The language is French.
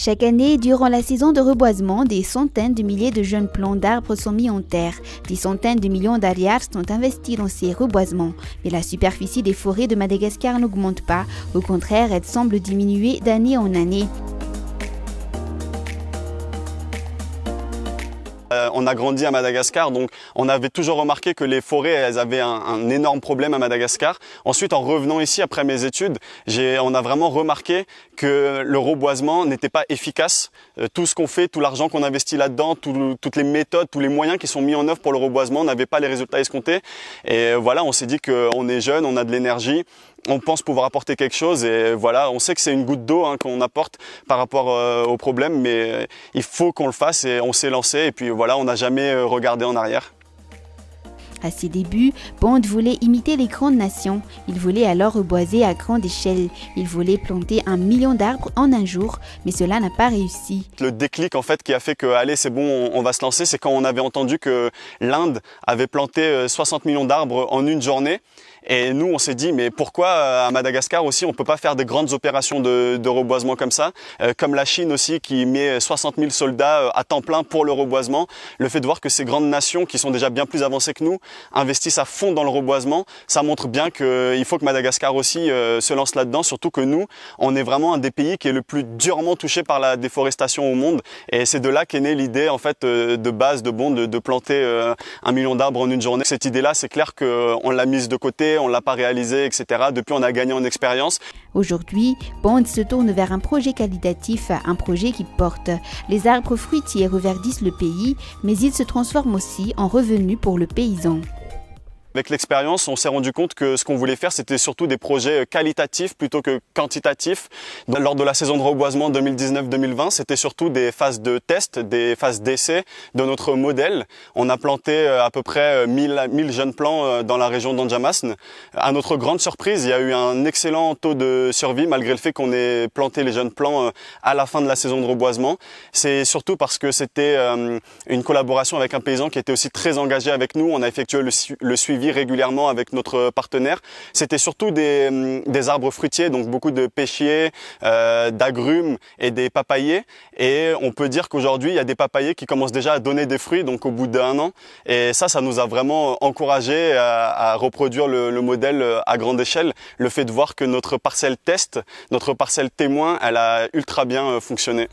Chaque année, durant la saison de reboisement, des centaines de milliers de jeunes plants d'arbres sont mis en terre. Des centaines de millions d'hectares sont investis dans ces reboisements. Mais la superficie des forêts de Madagascar n'augmente pas. Au contraire, elle semble diminuer d'année en année. On a grandi à Madagascar, donc on avait toujours remarqué que les forêts elles avaient un énorme problème à Madagascar. Ensuite, en revenant ici après mes études, on a vraiment remarqué que le reboisement n'était pas efficace. Tout ce qu'on fait, tout l'argent qu'on investit là-dedans, toutes les méthodes, tous les moyens qui sont mis en œuvre pour le reboisement n'avaient pas les résultats escomptés. Et voilà, on s'est dit qu'on est jeune, on a de l'énergie, on pense pouvoir apporter quelque chose et voilà, on sait que c'est une goutte d'eau qu'on apporte par rapport au problème, mais il faut qu'on le fasse et on s'est lancé et puis voilà, on n'a jamais regardé en arrière. À ses débuts, Bond voulait imiter les grandes nations. Il voulait alors reboiser à grande échelle. Il voulait planter 1 million d'arbres en un jour, mais cela n'a pas réussi. Le déclic en fait qui a fait que allez c'est bon, on va se lancer, c'est quand on avait entendu que l'Inde avait planté 60 millions d'arbres en une journée. Et nous, on s'est dit, mais pourquoi à Madagascar aussi, on peut pas faire des grandes opérations de reboisement comme ça, comme la Chine aussi qui met 60 000 soldats à temps plein pour le reboisement. Le fait de voir que ces grandes nations qui sont déjà bien plus avancées que nous investissent à fond dans le reboisement, ça montre bien qu'il faut que Madagascar aussi se lance là-dedans, surtout que nous, on est vraiment un des pays qui est le plus durement touché par la déforestation au monde. Et c'est de là qu'est née l'idée en fait de base de Bond de planter 1 million d'arbres en une journée. Cette idée-là, c'est clair qu'on l'a mise de côté, on l'a pas réalisé, etc. Depuis, on a gagné en expérience. Aujourd'hui, Bond se tourne vers un projet qualitatif, un projet qui porte. Les arbres fruitiers reverdissent le pays, mais ils se transforment aussi en revenus pour le paysan. Avec l'expérience, on s'est rendu compte que ce qu'on voulait faire, c'était surtout des projets qualitatifs plutôt que quantitatifs. Lors de la saison de reboisement 2019-2020, c'était surtout des phases de test, des phases d'essai de notre modèle. On a planté à peu près 1000 jeunes plants dans la région d'Anjamasn. À notre grande surprise, il y a eu un excellent taux de survie malgré le fait qu'on ait planté les jeunes plants à la fin de la saison de reboisement. C'est surtout parce que c'était une collaboration avec un paysan qui était aussi très engagé avec nous. On a effectué le suivi régulièrement avec notre partenaire. C'était surtout des arbres fruitiers, donc beaucoup de pêchiers, d'agrumes et des papayers. Et on peut dire qu'aujourd'hui, il y a des papayers qui commencent déjà à donner des fruits, donc au bout d'1 an. Et ça nous a vraiment encouragé à reproduire le modèle à grande échelle. Le fait de voir que notre parcelle test, notre parcelle témoin, elle a ultra bien fonctionné.